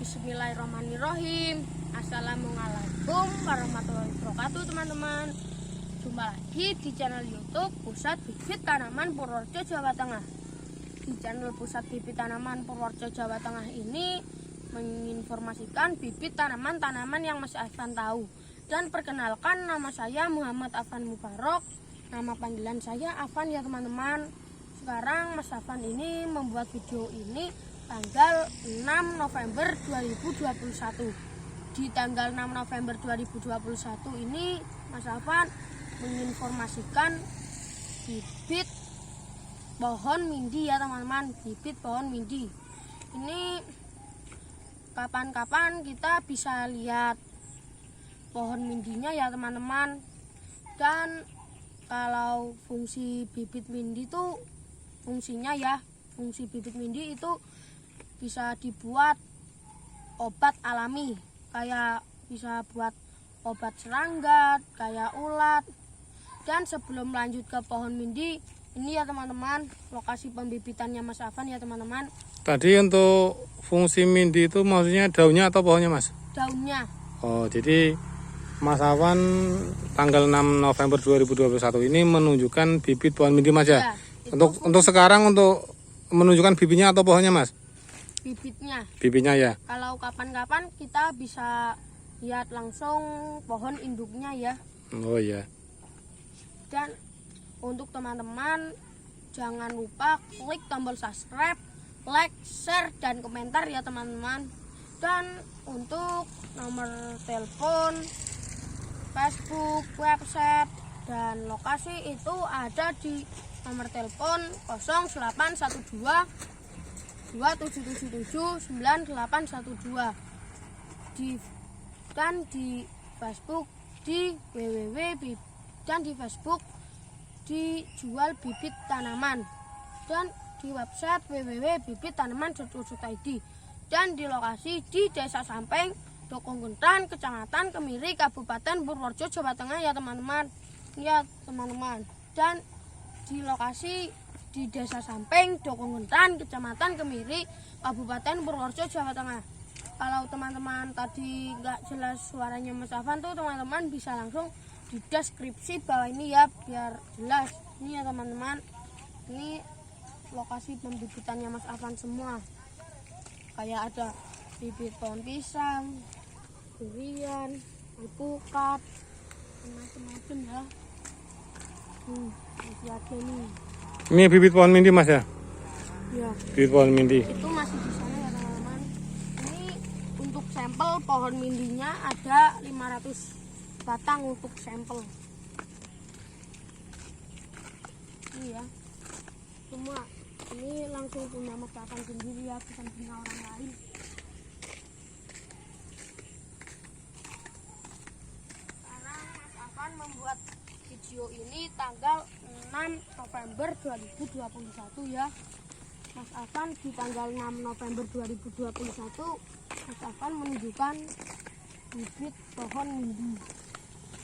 Bismillahirrahmanirrahim. Assalamualaikum warahmatullahi wabarakatuh teman-teman. Jumpa lagi di channel YouTube Pusat Bibit Tanaman Purworejo Jawa Tengah. Di channel Pusat Bibit Tanaman Purworejo Jawa Tengah ini menginformasikan bibit tanaman-tanaman yang Mas Afan tahu. Dan perkenalkan, nama saya Muhammad Afan Mubarok. Nama panggilan saya Afan ya teman-teman. Sekarang Mas Afan ini membuat video ini tanggal 6 November 2021. Di tanggal 6 November 2021 ini Mas Afan menginformasikan bibit pohon mindi ya teman-teman. Bibit pohon mindi ini kapan-kapan kita bisa lihat pohon mindinya ya teman-teman. Dan kalau fungsi bibit mindi itu fungsi bibit mindi itu bisa dibuat obat alami, kayak bisa buat obat serangga, kayak ulat. Dan sebelum lanjut ke pohon mindi, ini ya teman-teman lokasi pembibitannya Mas Afan ya teman-teman. Tadi untuk fungsi mindi itu maksudnya daunnya atau pohonnya Mas? Daunnya. Oh, jadi Mas Afan tanggal 6 November 2021 ini menunjukkan bibit pohon mindi Mas ya? Untuk sekarang untuk menunjukkan bibitnya atau pohonnya Mas? Bibitnya ya. Kalau kapan-kapan kita bisa lihat langsung pohon induknya ya. Oh iya. Dan untuk teman-teman jangan lupa klik tombol subscribe, like, share, dan komentar ya teman-teman. Dan untuk nomor telepon, Facebook, website, dan lokasi itu ada di nomor telepon 0812 2777 9812 dan di Facebook di www dan di Facebook dijual bibit tanaman, dan di website www.bibittanaman.co.id, dan di lokasi di Desa Sampeng, Dokonggentan, Kecamatan Kemiri, Kabupaten Purworejo, Jawa Tengah ya teman-teman. Ya teman-teman. Dan di lokasi di Desa Sampeng, Dokonggentan, Kecamatan Kemiri, Kabupaten Purworejo, Jawa Tengah. Kalau teman-teman tadi nggak jelas suaranya Mas Afan tuh, teman-teman bisa langsung di deskripsi bawah ini ya, biar jelas. Ini ya teman-teman, ini lokasi pembibitannya Mas Afan semua. Kayak ada bibit pohon pisang, durian, alpukat, macam-macam ya. Masih ada nih. Ini bibit pohon mindi Mas ya? Ya. Bibit pohon mindi. Itu masih di sana ya teman-teman. Ini untuk sampel pohon mindinya ada 500 batang untuk sampel. Ini ya. Semua ini langsung punya Mas Afan sendiri ya, bukan punya orang lain. Sekarang Mas Afan membuat video ini tanggal 6 November 2021 ya. Mas Afan di tanggal 6 November 2021 Mas Afan menunjukkan bibit pohon mindi.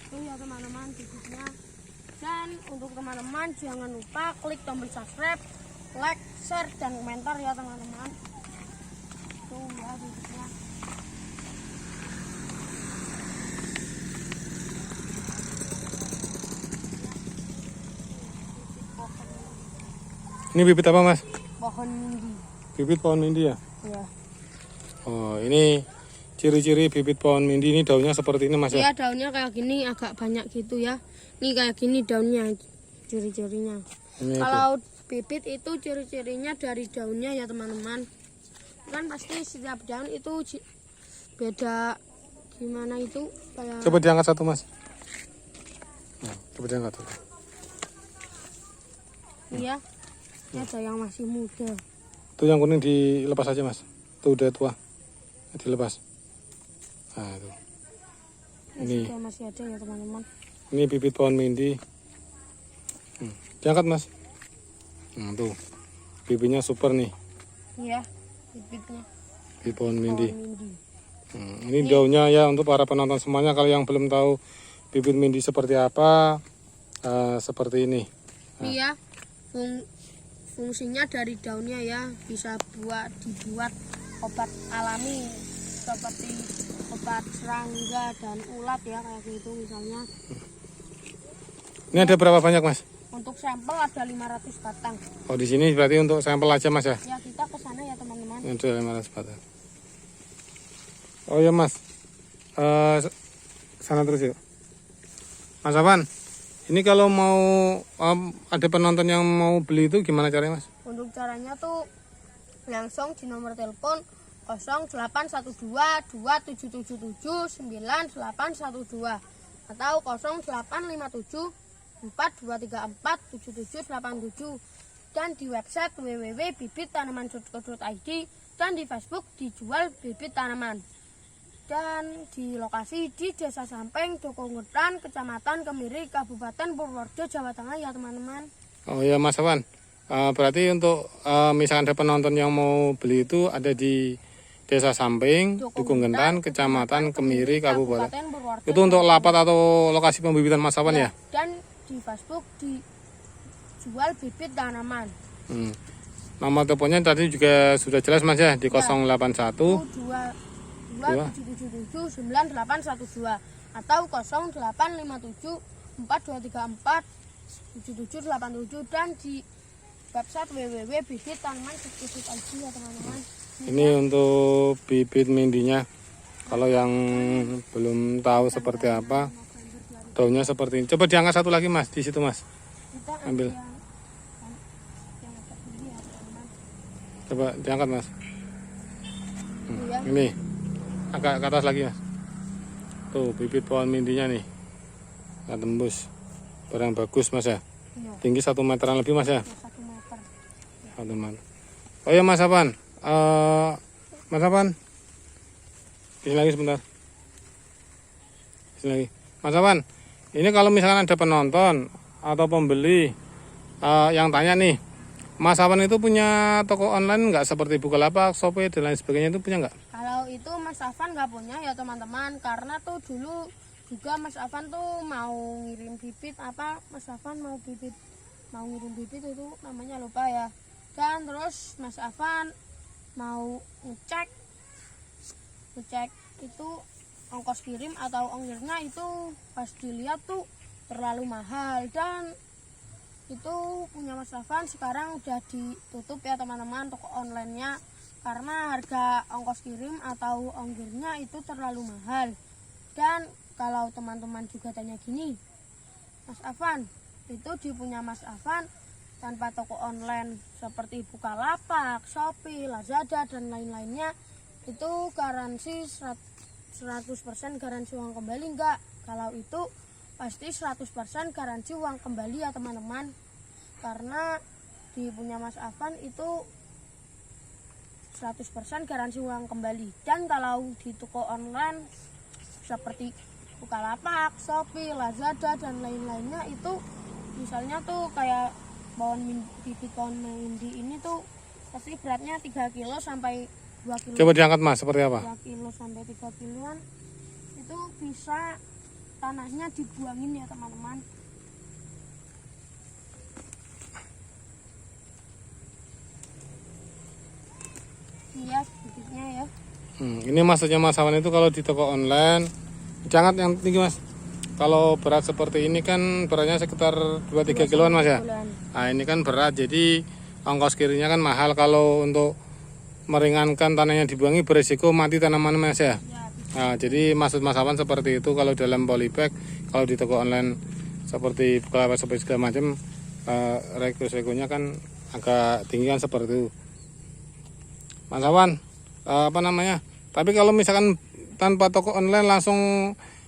Itu ya teman-teman bibitnya. Dan untuk teman-teman jangan lupa klik tombol subscribe, like, share, dan komentar ya teman-teman. Itu ya bibitnya. Ini bibit apa Mas? Pohon mindi. Bibit pohon mindi ya? Ya. Oh, ini ciri-ciri bibit pohon mindi ini daunnya seperti ini Mas ya? Iya, daunnya kayak gini, agak banyak gitu ya. Ini kayak gini daunnya, ciri-cirinya. Kalau bibit itu ciri-cirinya dari daunnya ya teman-teman. Kan pasti setiap daun itu beda gimana itu kayak. Coba diangkat satu Mas. Nah, coba diangkat satu. Iya. Ini ada yang masih muda. Itu yang kuning dilepas aja Mas. Itu udah tua. Dilepas. Nah, itu. Ini masih ada ya teman-teman. Ini bibit pohon mindi. Diangkat Mas. Nah, tuh. Bibitnya super nih. Iya, bibitnya. Bibit pohon mindi. Ini Daunnya ya, untuk para penonton semuanya, kalau yang belum tahu bibit mindi seperti apa, seperti ini. Nah. Iya. Fungsinya dari daunnya ya, bisa dibuat obat alami seperti obat serangga dan ulat ya kayak gitu misalnya. Ini ada berapa banyak Mas? Untuk sampel ada 500 batang. Oh di sini berarti untuk sampel aja Mas ya? Ya kita ke sana ya teman-teman. Itu 500 batang. Oh ya Mas, sana terus yuk. Mas Afan, ini kalau mau ada penonton yang mau beli itu gimana caranya Mas? Untuk caranya tuh langsung di nomor telepon 0812 2777 9812 atau 0857 4234 7787 dan di website www.bibittanaman.co.id dan di Facebook dijual bibit tanaman. Dan di lokasi di Desa Sampeng, Dokongetan, Kecamatan Kemiri, Kabupaten Purworejo, Jawa Tengah ya teman-teman. Oh ya Mas Afan, berarti untuk misalkan ada penonton yang mau beli itu ada di Desa Sampeng, Dokongetan, Kecamatan Kemiri, Kabupaten. Purworejo. Itu untuk lapak atau lokasi pembibitan Mas Afan ya? Dan di Facebook dijual bibit tanaman. Nomor teleponnya tadi juga sudah jelas Mas ya, di 081 2777 9812 atau 0857 4234 7787 dan di website www.bibittanaman.co.id ya teman-teman. Ini untuk bibit mindinya. Kalau yang belum tahu seperti apa, daunnya seperti ini. Coba diangkat satu lagi Mas, di situ Mas. Kita Ambil. yang agak tinggi ya teman-teman. Coba diangkat Mas. Ya. Ini agak ke atas lagi Mas. Tuh bibit pohon mindinya nih. Nggak tembus. Barang bagus Mas ya. Iya, Tinggi 1 meteran lebih Mas ya. 1 meter. 1 meter. Oh ya Mas Afan. Mas Afan. Sini lagi sebentar. Sini lagi. Mas Afan. Ini kalau misalkan ada penonton atau pembeli yang tanya nih, Mas Afan itu punya toko online nggak seperti Bukalapak, Shopee dan lain sebagainya itu punya nggak? Kalau itu Mas Afan nggak punya ya teman-teman, karena tuh dulu juga Mas Afan tuh mau ngirim bibit Mas Afan mau ngirim bibit itu namanya lupa ya. Dan terus Mas Afan mau ngecek itu ongkos kirim atau ongkirnya itu pas dilihat tuh terlalu mahal, dan itu punya Mas Afan sekarang udah ditutup ya teman-teman toko online-nya karena harga ongkos kirim atau ongkirnya itu terlalu mahal. Dan kalau teman-teman juga tanya gini, Mas Afan itu di punya Mas Afan tanpa toko online seperti Bukalapak, Shopee, Lazada dan lain-lainnya itu garansi 100% garansi uang kembali enggak? Kalau itu pasti 100% garansi uang kembali ya teman-teman, karena di punya Mas Afan itu 100% garansi uang kembali. Dan kalau di toko online seperti Bukalapak, Shopee, Lazada dan lain-lainnya itu misalnya tuh kayak bibit pohon mindi ini tuh pasti beratnya 3 kilo sampai 2 kilo. Coba diangkat Mas, seperti apa? 2 kilo sampai 3 kiloan itu bisa tanahnya dibuangin ya teman-teman. Iya bibitnya ya. Ini maksudnya Mas Afan itu kalau di toko online, jangan yang tinggi Mas. Kalau berat seperti ini kan beratnya sekitar 2-3 kiloan Mas ya. Nah ini kan berat, jadi ongkos kirimnya kan mahal. Kalau untuk meringankan tanahnya dibuangi berisiko mati tanaman Mas ya. Nah, jadi maksud Mas Afan seperti itu. Kalau dalam polybag, kalau di toko online seperti Bukalapak seperti segala macam, resikonya kan agak tinggi kan seperti itu. Mas Afan, tapi kalau misalkan tanpa toko online langsung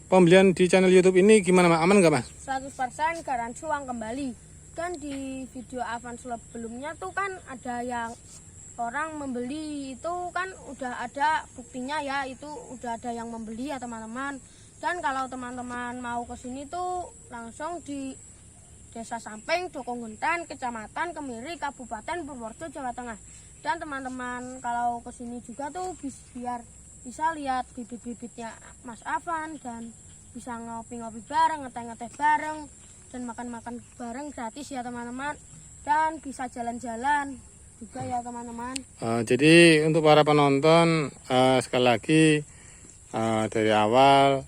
pembelian di channel YouTube ini gimana Mas? Aman nggak Mas? 100% garansi uang kembali. Dan di video Afan sebelumnya tuh kan ada yang orang membeli itu kan udah ada buktinya ya, itu udah ada yang membeli ya teman-teman. Dan kalau teman-teman mau ke sini tuh langsung di Desa Sampeng, Dokongetan, Kecamatan Kemiri, Kabupaten Purworejo, Jawa Tengah. Dan teman-teman kalau ke sini juga tuh biar bisa lihat bibit-bibitnya Mas Afan dan bisa ngopi-ngopi bareng, ngeteh-ngeteh bareng dan makan-makan bareng gratis ya teman-teman. Dan bisa jalan-jalan juga ya teman-teman. Jadi untuk para penonton sekali lagi dari awal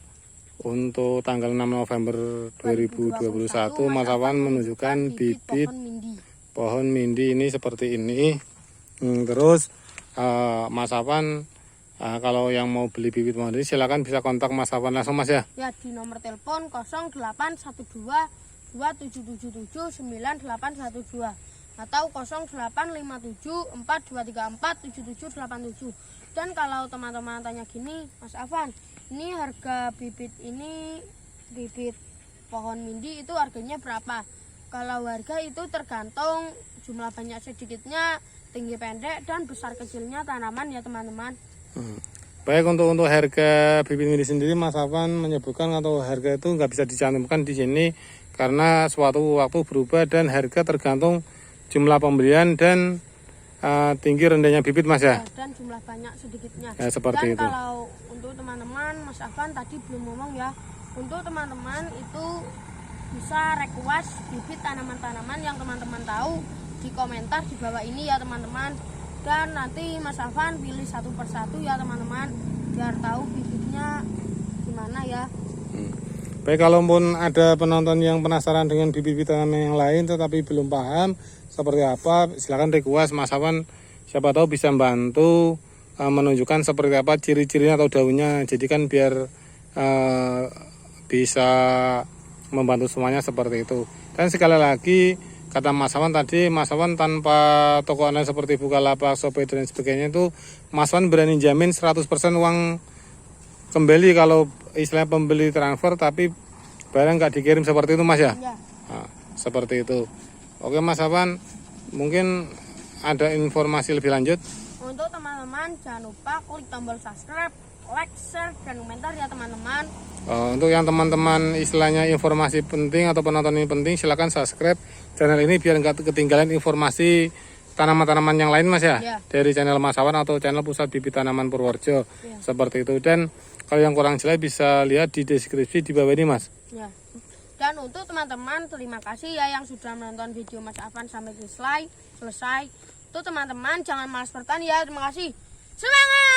untuk tanggal 6 November 2021 Mas Afwan menunjukkan bibit pohon mindi ini seperti ini. Terus Mas Afwan kalau yang mau beli bibit pohon ini silakan bisa kontak Mas Afwan langsung Mas ya. Ya, di nomor telepon 0812 2777 9812 atau 0857 4234 7787. Dan kalau teman-teman tanya gini, Mas Afwan, ini harga bibit pohon mindi itu harganya berapa? Kalau harga itu tergantung jumlah banyak sedikitnya, tinggi pendek, dan besar kecilnya tanaman ya teman-teman. Baik, untuk harga bibit mindi sendiri Mas Afwan menyebutkan atau harga itu nggak bisa dicantumkan di sini karena suatu waktu berubah dan harga tergantung jumlah pembelian dan tinggi rendahnya bibit Mas ya. Dan jumlah banyak sedikitnya. Ya, seperti dan itu. Kalau untuk teman-teman Mas Afwan tadi belum ngomong ya, untuk teman-teman itu bisa request bibit tanaman-tanaman yang teman-teman tahu di komentar di bawah ini ya teman-teman. Dan nanti Mas Afwan pilih satu persatu ya teman-teman biar tahu bibitnya gimana ya. Baik, kalaupun ada penonton yang penasaran dengan bibit-bibit tanaman yang lain tetapi belum paham seperti apa, silakan request Mas Afwan, siapa tahu bisa membantu menunjukkan seperti apa ciri-cirinya atau daunnya, jadi kan biar bisa membantu semuanya seperti itu. Dan sekali lagi kata Mas Afwan tadi, Mas Afwan tanpa toko online seperti Bukalapak, Shopee dan sebagainya itu Mas Afwan berani jamin 100% uang kembali kalau istilah pembeli transfer tapi barang nggak dikirim seperti itu Mas ya? Ya. Nah, seperti itu. Oke Mas Afwan, mungkin ada informasi lebih lanjut. Untuk teman-teman jangan lupa klik tombol subscribe, like, share, dan komentar ya teman-teman. Untuk yang teman-teman istilahnya informasi penting atau penonton ini penting, silakan subscribe channel ini biar nggak ketinggalan informasi tanaman-tanaman yang lain Mas ya, dari channel Mas Afwan atau channel Pusat Bibit Tanaman Purworejo. Seperti itu. Dan kalau yang kurang jelas bisa lihat di deskripsi di bawah ini Mas. Ya. Dan untuk teman-teman terima kasih ya yang sudah menonton video Mas Afwan sampai selesai. Untuk teman-teman jangan malas bertani ya. Terima kasih. Semangat!